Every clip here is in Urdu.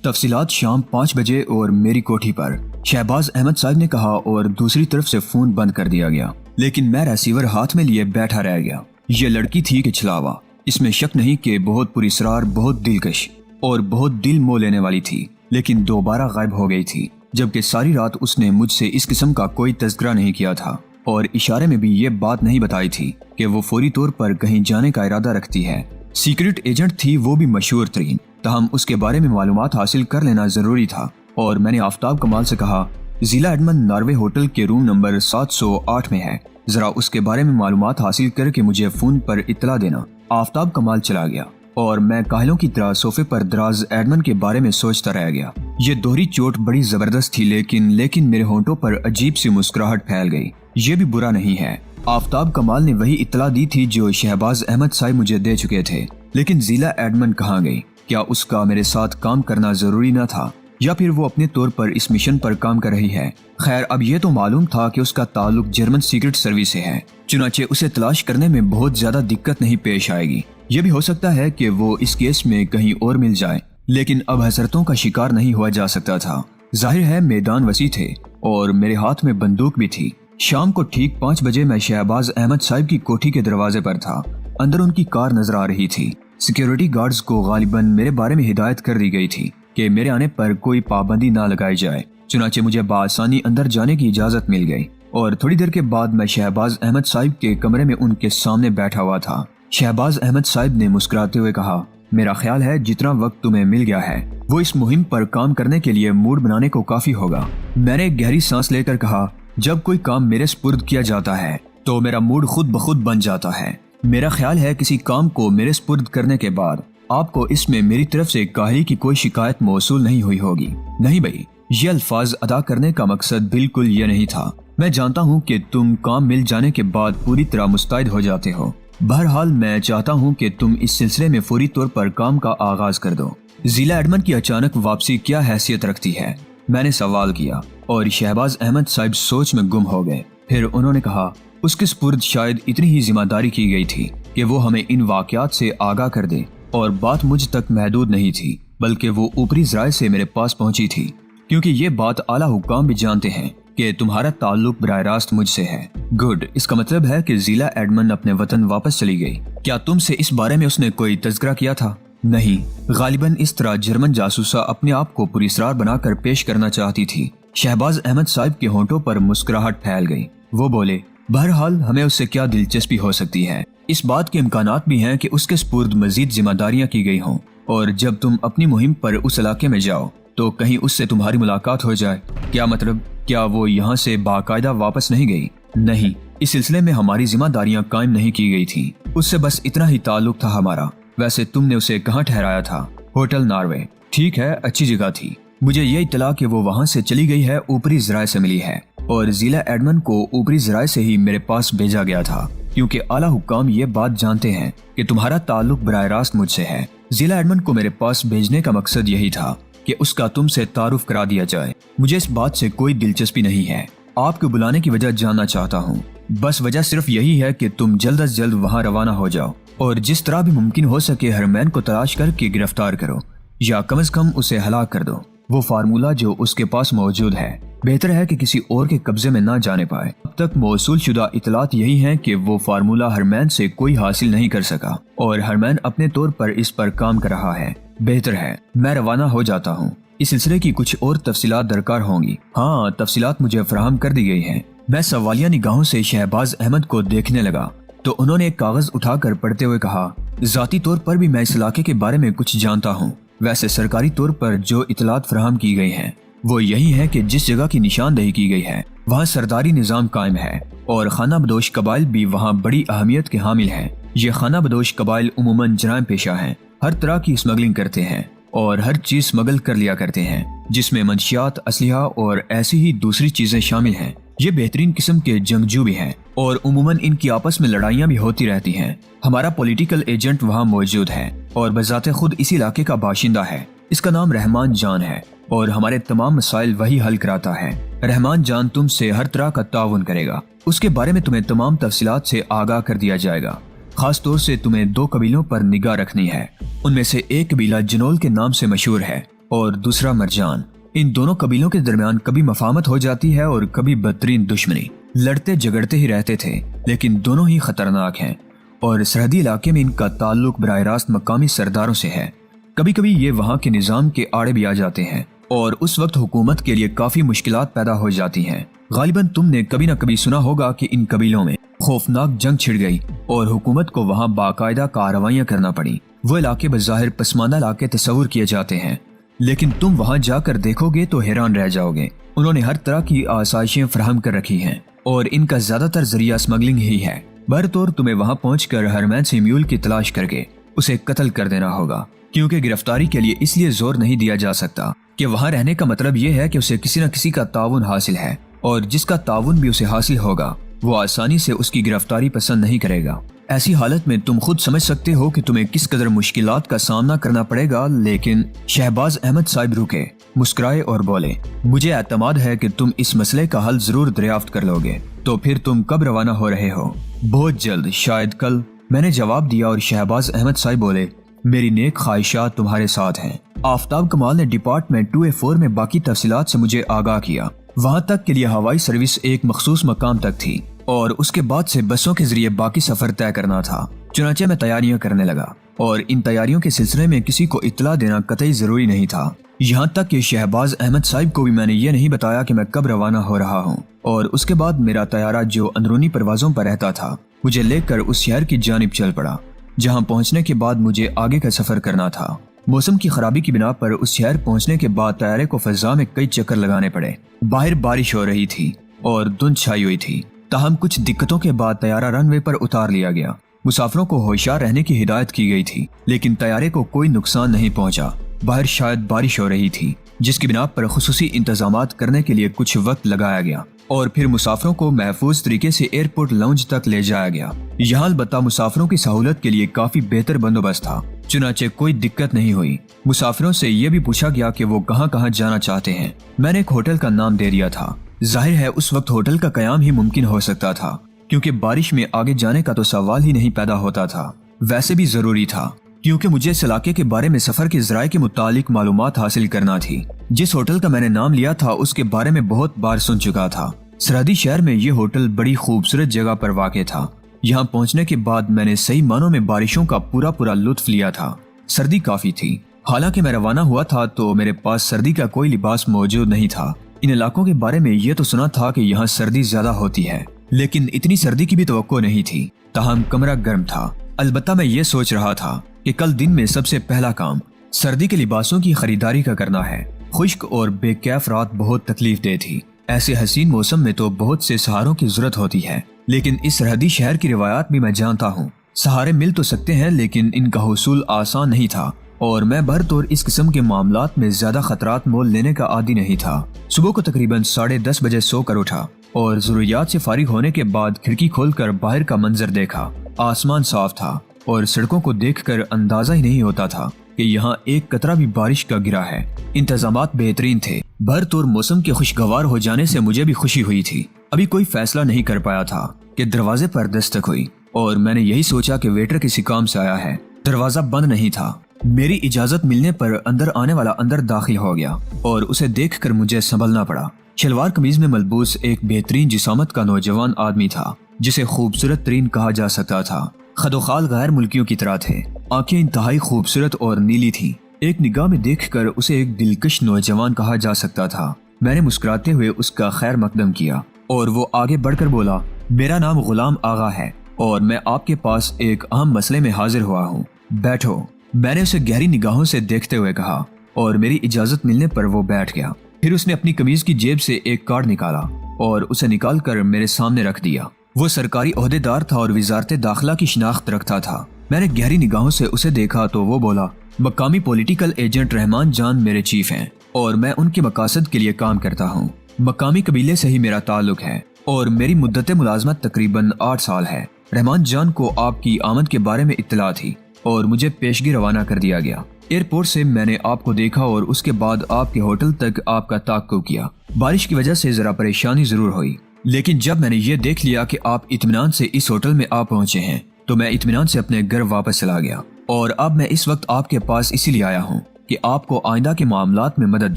تفصیلات شام 5 بجے اور میری کوٹھی پر شہباز احمد صاحب نے کہا اور دوسری طرف سے فون بند کر دیا گیا، لیکن میں ریسیور ہاتھ میں لیے بیٹھا رہ گیا۔ یہ لڑکی تھی کہ چھلاوا، اس میں شک نہیں کہ بہت پراسرار، بہت دلکش اور بہت دل مو لینے والی تھی، لیکن دوبارہ غائب ہو گئی تھی، جبکہ ساری رات اس نے مجھ سے اس قسم کا کوئی تذکرہ نہیں کیا تھا اور اشارے میں بھی یہ بات نہیں بتائی تھی کہ وہ فوری طور پر کہیں جانے کا ارادہ رکھتی ہے۔ سیکرٹ ایجنٹ تھی وہ بھی مشہور ترین، تاہم اس کے بارے میں معلومات حاصل کر لینا ضروری تھا اور میں نے آفتاب کمال سے کہا ضلع ایڈمن ناروے ہوٹل کے روم نمبر 708 میں ہے، ذرا اس کے بارے میں معلومات حاصل کر کے مجھے فون پر اطلاع دینا۔ آفتاب کمال چلا گیا اور میں کاہلوں کی طرح صوفے پر دراز ایڈمن کے بارے میں سوچتا رہ گیا۔ یہ دوہری چوٹ بڑی زبردست تھی، لیکن میرے ہونٹوں پر عجیب سی مسکراہٹ پھیل گئی۔ یہ بھی برا نہیں ہے، آفتاب کمال نے وہی اطلاع دی تھی جو شہباز احمد صاحب مجھے دے چکے تھے، لیکن ضلع ایڈمن کہاں گئی؟ کیا اس کا میرے ساتھ کام کرنا ضروری نہ تھا، یا پھر وہ اپنے طور پر اس مشن پر کام کر رہی ہے؟ خیر، اب یہ تو معلوم تھا کہ اس کا تعلق جرمن سیکرٹ سروس سے ہے، چنانچہ اسے تلاش کرنے میں بہت زیادہ دقت نہیں پیش آئے گی۔ یہ بھی ہو سکتا ہے کہ وہ اس کیس میں کہیں اور مل جائے، لیکن اب حسرتوں کا شکار نہیں ہوا جا سکتا تھا۔ ظاہر ہے میدان وسیع تھے اور میرے ہاتھ میں بندوق بھی تھی۔ شام کو ٹھیک 5 بجے میں شہباز احمد صاحب کی کوٹھی کے دروازے پر تھا۔ اندر ان کی کار نظر آ رہی تھی۔ سیکیورٹی گارڈز کو غالباً میرے بارے میں ہدایت کر دی گئی تھی کہ میرے آنے پر کوئی پابندی نہ لگائی جائے، چنانچہ مجھے بآسانی اندر جانے کی اجازت مل گئی اور تھوڑی دیر کے بعد میں شہباز احمد صاحب کے کمرے میں ان کے سامنے بیٹھا ہوا تھا۔ شہباز احمد صاحب نے مسکراتے ہوئے کہا، میرا خیال ہے جتنا وقت تمہیں مل گیا ہے وہ اس مہم پر کام کرنے کے لیے موڈ بنانے کو کافی ہوگا۔ میں نے گہری سانس لے کر کہا، جب کوئی کام میرے سپرد کیا جاتا ہے تو میرا موڈ خود بخود بن جاتا ہے۔ میرا خیال ہے کسی کام کو میرے سپرد کرنے کے بعد آپ کو اس میں میری طرف سے کاہلی کی کوئی شکایت موصول نہیں ہوئی ہوگی۔ نہیں بھائی، یہ الفاظ ادا کرنے کا مقصد بالکل یہ نہیں تھا۔ میں جانتا ہوں کہ تم کام مل جانے کے بعد پوری طرح مستعد ہو جاتے ہو۔ بہرحال میں چاہتا ہوں کہ تم اس سلسلے میں فوری طور پر کام کا آغاز کر دو۔ ضلع ایڈمن کی اچانک واپسی کیا حیثیت رکھتی ہے؟ میں نے سوال کیا اور شہباز احمد صاحب سوچ میں گم ہو گئے۔ پھر انہوں نے کہا، اس کے سپرد شاید اتنی ہی ذمہ داری کی گئی تھی کہ وہ ہمیں ان واقعات سے آگاہ کر دے، اور بات مجھ تک محدود نہیں تھی بلکہ وہ اوپری ذرائع سے میرے پاس پہنچی تھی، کیونکہ یہ بات اعلیٰ حکام بھی جانتے ہیں کہ تمہارا تعلق براہ راست مجھ سے ہے۔ گڈ، اس کا مطلب ہے کہ ضلع ایڈمن اپنے وطن واپس چلی گئی۔ کیا تم سے اس بارے میں اس نے کوئی تذکرہ کیا تھا؟ نہیں، غالباً اس طرح جرمن جاسوسہ اپنے آپ کو پراسرار بنا کر پیش کرنا چاہتی تھی۔ شہباز احمد صاحب کے ہونٹوں پر مسکراہٹ پھیل گئی۔ وہ بولے، بہرحال ہمیں اس سے کیا دلچسپی ہو سکتی ہے؟ اس بات کے امکانات بھی ہیں کہ اس کے سپرد مزید ذمہ داریاں کی گئی ہوں، اور جب تم اپنی مہم پر اس علاقے میں جاؤ تو کہیں اس سے تمہاری ملاقات ہو جائے۔ کیا مطلب؟ کیا وہ یہاں سے باقاعدہ واپس نہیں گئی؟ نہیں، اس سلسلے میں ہماری ذمہ داریاں قائم نہیں کی گئی تھیں، اس سے بس اتنا ہی تعلق تھا ہمارا۔ ویسے تم نے اسے کہاں ٹھہرایا تھا؟ Hotel Norway. ٹھیک ہے، اچھی جگہ تھی۔ مجھے یہ اطلاع کہ وہ وہاں سے چلی گئی ہے اوپری ذرائع سے ملی ہے، اور ضلع ایڈمن کو اوپری ذرائع سے ہی میرے پاس بھیجا گیا تھا، کیونکہ اعلیٰ حکام یہ بات جانتے ہیں کہ تمہارا تعلق براہ راست مجھ سے ہے۔ ضلع ایڈمن کو میرے پاس بھیجنے کا مقصد یہی تھا کہ اس کا تم سے تعارف کرا دیا جائے۔ مجھے اس بات سے کوئی دلچسپی نہیں ہے، آپ کو بلانے کی وجہ جاننا چاہتا ہوں۔ بس وجہ صرف یہی ہے کہ تم جلد از جلد وہاں روانہ ہو جاؤ اور جس طرح بھی ممکن ہو سکے ہرمین کو تلاش کر کے گرفتار کرو، یا کم از کم اسے ہلاک کر دو۔ وہ فارمولہ جو اس کے پاس موجود ہے بہتر ہے کہ کسی اور کے قبضے میں نہ جانے پائے۔ اب تک موصول شدہ اطلاعات یہی ہیں کہ وہ فارمولہ ہرمین سے کوئی حاصل نہیں کر سکا اور ہرمین اپنے طور پر اس پر کام کر رہا ہے۔ بہتر ہے میں روانہ ہو جاتا ہوں۔ اس سلسلے کی کچھ اور تفصیلات درکار ہوں گی۔ ہاں، تفصیلات مجھے فراہم کر دی گئی ہیں۔ میں سوالیہ نگاہوں سے شہباز احمد کو دیکھنے لگا تو انہوں نے ایک کاغذ اٹھا کر پڑھتے ہوئے کہا، ذاتی طور پر بھی میں اس علاقے کے بارے میں کچھ جانتا ہوں۔ ویسے سرکاری طور پر جو اطلاعات فراہم کی گئی ہیں وہ یہی ہے کہ جس جگہ کی نشاندہی کی گئی ہے وہاں سرداری نظام قائم ہے اور خانہ بدوش قبائل بھی وہاں بڑی اہمیت کے حامل ہیں۔ یہ خانہ بدوش قبائل عموماً جرائم پیشہ ہیں، ہر طرح کی اسمگلنگ کرتے ہیں اور ہر چیز اسمگل کر لیا کرتے ہیں، جس میں منشیات، اسلحہ اور ایسی ہی دوسری چیزیں شامل ہیں۔ یہ بہترین قسم کے جنگجو بھی ہیں اور عموماً ان کی آپس میں لڑائیاں بھی ہوتی رہتی ہیں۔ ہمارا پولیٹیکل ایجنٹ وہاں موجود ہے اور بذات خود اسی علاقے کا باشندہ ہے۔ اس کا نام رحمان جان ہے اور ہمارے تمام مسائل وہی حل کراتا ہے۔ رحمان جان تم سے ہر طرح کا تعاون کرے گا، اس کے بارے میں تمہیں تمام تفصیلات سے آگاہ کر دیا جائے گا۔ خاص طور سے تمہیں 2 قبیلوں پر نگاہ رکھنی ہے۔ ان میں سے ایک قبیلہ جنول کے نام سے مشہور ہے اور دوسرا مرجان۔ ان دونوں قبیلوں کے درمیان کبھی مفاہمت ہو جاتی ہے اور کبھی بدترین دشمنی، لڑتے جگڑتے ہی رہتے تھے، لیکن دونوں ہی خطرناک ہیں اور سرحدی علاقے میں ان کا تعلق براہ راست مقامی سرداروں سے ہے۔ کبھی کبھی یہ وہاں کے نظام کے آڑے بھی آ جاتے ہیں اور اس وقت حکومت کے لیے کافی مشکلات پیدا ہو جاتی ہیں۔ غالباً تم نے کبھی نہ کبھی سنا ہوگا کہ ان قبیلوں میں خوفناک جنگ چھڑ گئی اور حکومت کو وہاں باقاعدہ کارروائیاں کرنا پڑی۔ وہ علاقے بظاہر پسماندہ علاقے تصور کیے جاتے ہیں، لیکن تم وہاں جا کر دیکھو گے تو حیران رہ جاؤ گے۔ انہوں نے ہر طرح کی آسائشیں فراہم کر رکھی ہیں اور ان کا زیادہ تر ذریعہ اسمگلنگ ہی ہے۔ بہرطور تمہیں وہاں پہنچ کر ہرمین سیمیول کی تلاش کر کے اسے قتل کر دینا ہوگا، کیونکہ گرفتاری کے لیے اس لیے زور نہیں دیا جا سکتا کہ وہاں رہنے کا مطلب یہ ہے کہ اسے کسی نہ کسی کا تعاون حاصل ہے، اور جس کا تعاون بھی اسے حاصل ہوگا وہ آسانی سے اس کی گرفتاری پسند نہیں کرے گا۔ ایسی حالت میں تم خود سمجھ سکتے ہو کہ تمہیں کس قدر مشکلات کا سامنا کرنا پڑے گا۔ لیکن شہباز احمد صاحب رکے، مسکرائے اور بولے، مجھے اعتماد ہے کہ تم اس مسئلے کا حل ضرور دریافت کر لو گے۔ تو پھر تم کب روانہ ہو رہے ہو؟ بہت جلد، شاید کل، میں نے جواب دیا، اور شہباز احمد صاحب بولے، میری نیک خواہشات تمہارے ساتھ ہیں۔ آفتاب کمال نے ڈپارٹمنٹ 2A4 میں باقی تفصیلات سے مجھے آگاہ کیا۔ وہاں تک کے لیے ہوائی سروس ایک مخصوص مقام تک تھی اور اس کے بعد سے بسوں کے ذریعے باقی سفر طے کرنا تھا۔ چنانچہ میں تیاریاں کرنے لگا اور ان تیاریوں کے سلسلے میں کسی کو اطلاع دینا قطعی ضروری نہیں تھا، یہاں تک کہ شہباز احمد صاحب کو بھی میں نے یہ نہیں بتایا کہ میں کب روانہ ہو رہا ہوں۔ اور اس کے بعد میرا طیارہ جو اندرونی پروازوں پر رہتا تھا مجھے لے کر اس شہر کی جانب چل پڑا، جہاں پہنچنے کے بعد مجھے آگے کا سفر کرنا تھا۔ موسم کی خرابی کی بنا پر اس شہر پہنچنے کے بعد طیارے کو فضا میں کئی چکر لگانے پڑے۔ باہر بارش ہو رہی تھی اور دھند چھائی ہوئی تھی، تاہم کچھ دقتوں کے بعد طیارہ رن وے پر اتار لیا گیا۔ مسافروں کو ہوشیار رہنے کی ہدایت کی گئی تھی، لیکن طیارے کو کوئی نقصان نہیں پہنچا۔ باہر شاید بارش ہو رہی تھی، جس کی بنا پر خصوصی انتظامات کرنے کے لیے کچھ وقت لگایا گیا اور پھر مسافروں کو محفوظ طریقے سے ایئرپورٹ لاؤنج تک لے جایا گیا۔ یہاں البتہ مسافروں کی سہولت کے لیے کافی بہتر بندوبست تھا، چنانچہ کوئی دقت نہیں ہوئی۔ مسافروں سے یہ بھی پوچھا گیا کہ وہ کہاں کہاں جانا چاہتے ہیں۔ میں نے ایک ہوٹل کا نام دے دیا تھا۔ ظاہر ہے اس وقت ہوٹل کا قیام ہی ممکن ہو سکتا تھا، کیونکہ بارش میں آگے جانے کا تو سوال ہی نہیں پیدا ہوتا تھا۔ ویسے بھی ضروری تھا، کیونکہ مجھے اس علاقے کے بارے میں سفر کے ذرائع کے متعلق معلومات حاصل کرنا تھی۔ جس ہوٹل کا میں نے نام لیا تھا اس کے بارے میں بہت بار سن چکا تھا۔ سرحدی شہر میں یہ ہوٹل بڑی خوبصورت جگہ پر واقع تھا۔ یہاں پہنچنے کے بعد میں نے صحیح معنوں میں بارشوں کا پورا لطف لیا تھا۔ سردی کافی تھی، حالانکہ میں روانہ ہوا تھا تو میرے پاس سردی کا کوئی لباس موجود نہیں تھا۔ ان علاقوں کے بارے میں یہ تو سنا تھا کہ یہاں سردی زیادہ ہوتی ہے، لیکن اتنی سردی کی بھی توقع نہیں تھی۔ تاہم کمرہ گرم تھا۔ البتہ میں یہ سوچ رہا تھا کہ کل دن میں سب سے پہلا کام سردی کے لباسوں کی خریداری کا کرنا ہے۔ خشک اور بے کیف رات بہت تکلیف دہ تھی۔ ایسے حسین موسم میں تو بہت سے سہاروں کی ضرورت ہوتی ہے، لیکن اس سرحدی شہر کی روایات بھی میں جانتا ہوں۔ سہارے مل تو سکتے ہیں، لیکن ان کا حصول آسان نہیں تھا، اور میں بھرطور اس قسم کے معاملات میں زیادہ خطرات مول لینے کا عادی نہیں تھا۔ صبح کو تقریباً 10:30 بجے سو کر اٹھا اور ضروریات سے فارغ ہونے کے بعد کھڑکی کھول کر باہر کا منظر دیکھا۔ آسمان صاف تھا اور سڑکوں کو دیکھ کر اندازہ ہی نہیں ہوتا تھا کہ یہاں ایک قطرہ بھی بارش کا گرا ہے۔ انتظامات بہترین تھے۔ بھرطور موسم کے خوشگوار ہو جانے سے مجھے بھی خوشی ہوئی تھی۔ ابھی کوئی فیصلہ نہیں کر پایا تھا کہ دروازے پر دستک ہوئی اور میں نے یہی سوچا کہ ویٹر کسی کام سے آیا ہے۔ دروازہ بند نہیں تھا۔ میری اجازت ملنے پر اندر آنے والا اندر داخل ہو گیا اور اسے دیکھ کر مجھے سنبھلنا پڑا۔ شلوار قمیض میں ملبوس ایک بہترین جسامت کا نوجوان آدمی تھا، جسے خوبصورت ترین کہا جا سکتا تھا۔ خد و خال غیر ملکیوں کی طرح تھے۔ آنکھیں انتہائی خوبصورت اور نیلی تھیں۔ ایک نگاہ میں دیکھ کر اسے ایک دلکش نوجوان کہا جا سکتا تھا۔ میں نے مسکراتے ہوئے اس کا خیر مقدم کیا اور وہ آگے بڑھ کر بولا، میرا نام غلام آغا ہے اور میں آپ کے پاس ایک اہم مسئلے میں حاضر ہوا ہوں۔ بیٹھو۔ میں نے اسے گہری نگاہوں سے دیکھتے ہوئے کہا اور میری اجازت ملنے پر وہ بیٹھ گیا۔ پھر اس نے اپنی قمیض کی جیب سے ایک کارڈ نکالا اور اسے نکال کر میرے سامنے رکھ دیا۔ وہ سرکاری عہدیدار تھا اور وزارت داخلہ کی شناخت رکھتا تھا۔ میں نے گہری نگاہوں سے اسے دیکھا تو وہ بولا، مقامی پولیٹیکل ایجنٹ رحمان جان میرے چیف ہیں اور میں ان کے مقاصد کے لیے کام کرتا ہوں۔ مقامی قبیلے سے ہی میرا تعلق ہے اور میری مدت ملازمت تقریباً 8 سال ہے۔ رحمان جان کو آپ کی آمد کے بارے میں اطلاع تھی اور مجھے پیشگی روانہ کر دیا گیا۔ ایئرپورٹ سے میں نے آپ کو دیکھا اور اس کے بعد آپ کے ہوٹل تک آپ کا تعاقب کیا۔ بارش کی وجہ سے ذرا پریشانی ضرور ہوئی، لیکن جب میں نے یہ دیکھ لیا کہ آپ اطمینان سے اس ہوٹل میں آ پہنچے ہیں تو میں اطمینان سے اپنے گھر واپس چلا گیا۔ اور اب میں اس وقت آپ کے پاس اسی لیے آیا ہوں کہ آپ کو آئندہ کے معاملات میں مدد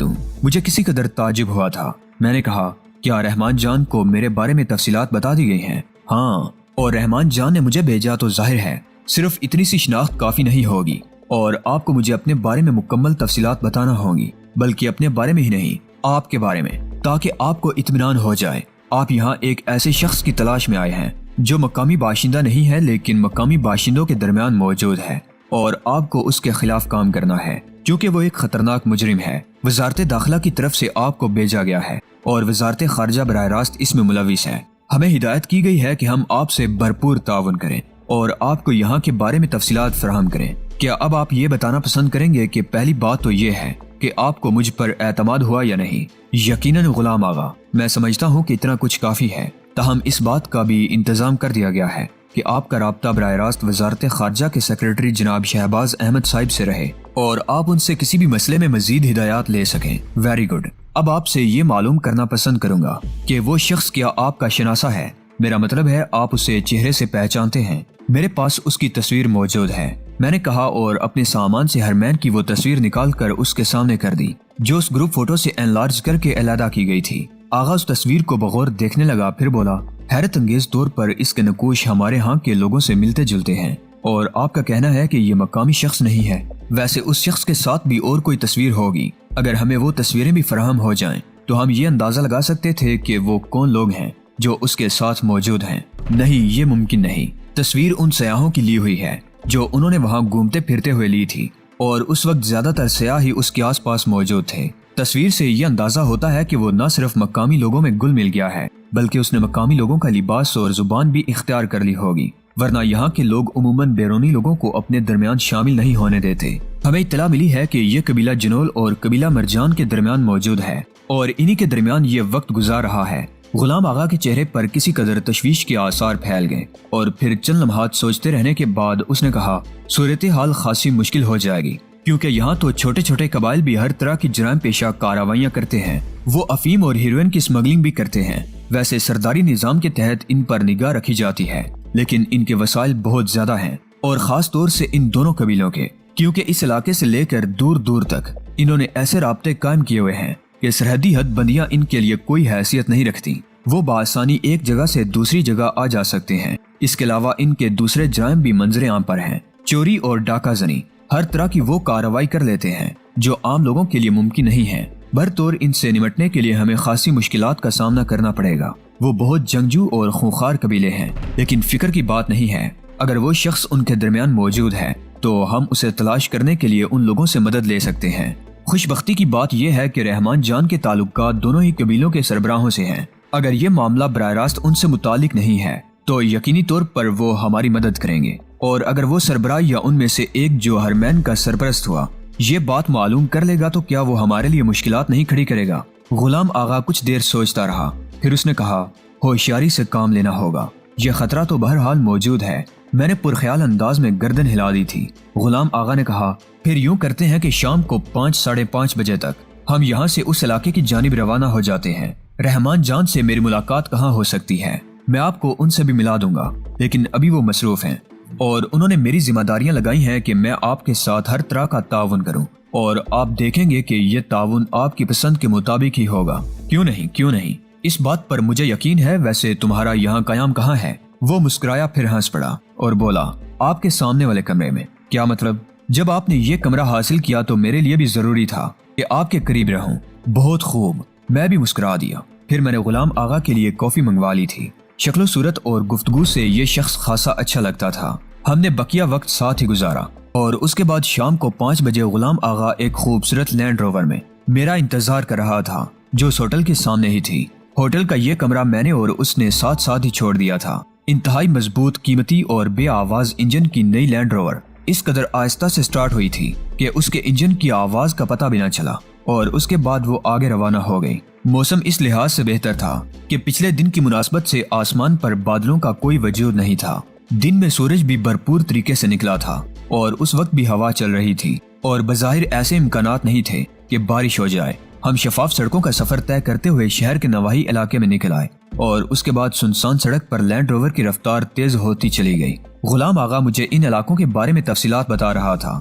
دوں۔ مجھے کسی قدر تعجب ہوا تھا۔ میں نے کہا، کیا رحمان جان کو میرے بارے میں تفصیلات بتا دی گئی ہیں؟ ہاں، اور رحمان جان نے مجھے بھیجا تو ظاہر ہے صرف اتنی سی شناخت کافی نہیں ہوگی، اور آپ کو مجھے اپنے بارے میں مکمل تفصیلات بتانا ہوگی، بلکہ اپنے بارے میں ہی نہیں، آپ کے بارے میں، تاکہ آپ کو اطمینان ہو جائے۔ آپ یہاں ایک ایسے شخص کی تلاش میں آئے ہیں جو مقامی باشندہ نہیں ہے لیکن مقامی باشندوں کے درمیان موجود ہے، اور آپ کو اس کے خلاف کام کرنا ہے کیونکہ وہ ایک خطرناک مجرم ہے۔ وزارت داخلہ کی طرف سے آپ کو بھیجا گیا ہے اور وزارت خارجہ براہ راست اس میں ملوث ہے۔ ہمیں ہدایت کی گئی ہے کہ ہم آپ سے بھرپور تعاون کریں اور آپ کو یہاں کے بارے میں تفصیلات فراہم کریں۔ کیا اب آپ یہ بتانا پسند کریں گے کہ پہلی بات تو یہ ہے کہ آپ کو مجھ پر اعتماد ہوا یا نہیں؟ یقیناً غلام آغا، میں سمجھتا ہوں کہ اتنا کچھ کافی ہے، تاہم اس بات کا بھی انتظام کر دیا گیا ہے کہ آپ کا رابطہ براہ راست وزارت خارجہ کے سیکریٹری جناب شہباز احمد صاحب سے رہے اور آپ ان سے کسی بھی مسئلے میں مزید ہدایات لے سکیں۔ Very good. اب آپ سے یہ معلوم کرنا پسند کروں گا کہ وہ شخص کیا آپ کا شناسہ ہے؟ میرا مطلب ہے آپ اسے چہرے سے پہچانتے ہیں؟ میرے پاس اس کی تصویر موجود ہے، میں نے کہا، اور اپنے سامان سے ہرمین کی وہ تصویر نکال کر اس کے سامنے کر دی جو اس گروپ فوٹو سے انلارج کر کے علیحدہ کی گئی تھی۔ آغا اس تصویر کو بغور دیکھنے لگا، پھر بولا، حیرت انگیز طور پر اس کے نقوش ہمارے ہاں کے لوگوں سے ملتے جلتے ہیں، اور آپ کا کہنا ہے کہ یہ مقامی شخص نہیں ہے۔ ویسے اس شخص کے ساتھ بھی اور کوئی تصویر ہوگی، اگر ہمیں وہ تصویریں بھی فراہم ہو جائیں تو ہم یہ اندازہ لگا سکتے تھے کہ وہ کون لوگ ہیں جو اس کے ساتھ موجود ہیں۔ نہیں، یہ ممکن نہیں۔ تصویر ان سیاحوں کی لی ہوئی ہے جو انہوں نے وہاں گھومتے پھرتے ہوئے لی تھی، اور اس وقت زیادہ تر سیاح ہی اس کے آس پاس موجود تھے۔ تصویر سے یہ اندازہ ہوتا ہے کہ وہ نہ صرف مقامی لوگوں میں گل مل گیا ہے بلکہ اس نے مقامی لوگوں کا لباس اور زبان بھی اختیار کر لی ہوگی، ورنہ یہاں کے لوگ عموماً بیرونی لوگوں کو اپنے درمیان شامل نہیں ہونے دیتے۔ ہمیں اطلاع ملی ہے کہ یہ قبیلہ جنول اور قبیلہ مرجان کے درمیان موجود ہے اور انہی کے درمیان یہ وقت گزار رہا ہے۔ غلام آغا کے چہرے پر کسی قدر تشویش کے آثار پھیل گئے اور پھر چند لمحات سوچتے رہنے کے بعد اس نے کہا، صورتحال خاصی مشکل ہو جائے گی، کیونکہ یہاں تو چھوٹے چھوٹے قبائل بھی ہر طرح کی جرائم پیشہ کارروائیاں کرتے ہیں، وہ افیم اور ہیروئن کی اسمگلنگ بھی کرتے ہیں۔ ویسے سرداری نظام کے تحت ان پر نگاہ رکھی جاتی ہے، لیکن ان کے وسائل بہت زیادہ ہیں، اور خاص طور سے ان دونوں قبیلوں کے، کیونکہ اس علاقے سے لے کر دور دور تک انہوں نے ایسے رابطے قائم کیے ہوئے ہیں کہ سرحدی حد بندیاں ان کے لیے کوئی حیثیت نہیں رکھتی، وہ بآسانی ایک جگہ سے دوسری جگہ آ جا سکتے ہیں۔ اس کے علاوہ ان کے دوسرے جرائم بھی منظر عام پر ہیں، چوری اور ڈاکہ زنی، ہر طرح کی وہ کارروائی کر لیتے ہیں جو عام لوگوں کے لیے ممکن نہیں ہے۔ برطور ان سے نمٹنے کے لیے ہمیں خاصی مشکلات کا سامنا کرنا پڑے گا۔ وہ بہت جنگجو اور خونخوار قبیلے ہیں، لیکن فکر کی بات نہیں ہے، اگر وہ شخص ان کے درمیان موجود ہے تو ہم اسے تلاش کرنے کے لیے ان لوگوں سے مدد لے سکتے ہیں۔ خوش بختی کی بات یہ ہے کہ رحمان جان کے تعلقات دونوں ہی قبیلوں کے سربراہوں سے ہیں۔ اگر یہ معاملہ براہ راست ان سے متعلق نہیں ہے تو یقینی طور پر وہ ہماری مدد کریں گے، اور اگر وہ سربراہ یا ان میں سے ایک جو ہرمین کا سرپرست ہوا یہ بات معلوم کر لے گا تو کیا وہ ہمارے لیے مشکلات نہیں کھڑی کرے گا؟ غلام آغا کچھ دیر سوچتا رہا، پھر اس نے کہا، ہوشیاری سے کام لینا ہوگا، یہ خطرہ تو بہرحال موجود ہے۔ میں نے پرخیال انداز میں گردن ہلا دی تھی۔ غلام آغا نے کہا، پھر یوں کرتے ہیں کہ شام کو 5 ساڑھے 5 بجے تک ہم یہاں سے اس علاقے کی جانب روانہ ہو جاتے ہیں۔ رحمان جان سے میری ملاقات کہاں ہو سکتی ہے؟ میں آپ کو ان سے بھی ملا دوں گا، لیکن ابھی وہ مصروف ہیں، اور انہوں نے میری ذمہ داریاں لگائی ہیں کہ میں آپ کے ساتھ ہر طرح کا تعاون کروں، اور آپ دیکھیں گے کہ یہ تعاون آپ کی پسند کے مطابق ہی ہوگا۔ کیوں نہیں، اس بات پر مجھے یقین ہے۔ ویسے تمہارا یہاں قیام کہاں ہے؟ وہ مسکرایا، پھر ہنس پڑا اور بولا، آپ کے سامنے والے کمرے میں۔ کیا مطلب؟ جب آپ نے یہ کمرہ حاصل کیا تو میرے لیے بھی ضروری تھا کہ آپ کے قریب رہوں۔ بہت خوب، میں بھی مسکرا دیا۔ پھر میں نے غلام آغا کے لیے کافی منگوا لی تھی۔ شکل و صورت اور گفتگو سے یہ شخص خاصا اچھا لگتا تھا۔ ہم نے بقیہ وقت ساتھ ہی گزارا، اور اس کے بعد شام کو 5 بجے غلام آغا ایک خوبصورت لینڈ روور میں میرا انتظار کر رہا تھا جو اس ہوٹل کے سامنے ہی تھی۔ ہوٹل کا یہ کمرہ میں نے اور اس نے ساتھ ہی چھوڑ دیا تھا۔ انتہائی مضبوط، قیمتی اور بے آواز انجن کی نئی لینڈ روور اس قدر آہستہ سے سٹارٹ ہوئی تھی کہ اس کے انجن کی آواز کا پتہ بھی نہ چلا، اور اس کے بعد وہ آگے روانہ ہو گئی۔ موسم اس لحاظ سے بہتر تھا کہ پچھلے دن کی مناسبت سے آسمان پر بادلوں کا کوئی وجود نہیں تھا۔ دن میں سورج بھی بھرپور طریقے سے نکلا تھا اور اس وقت بھی ہوا چل رہی تھی، اور بظاہر ایسے امکانات نہیں تھے کہ بارش ہو جائے۔ ہم شفاف سڑکوں کا سفر طے کرتے ہوئے شہر کے نواحی علاقے میں نکل آئے، اور اس کے بعد سنسان سڑک پر لینڈ روور کی رفتار تیز ہوتی چلی گئی۔ غلام آغا مجھے ان علاقوں کے بارے میں تفصیلات بتا رہا تھا۔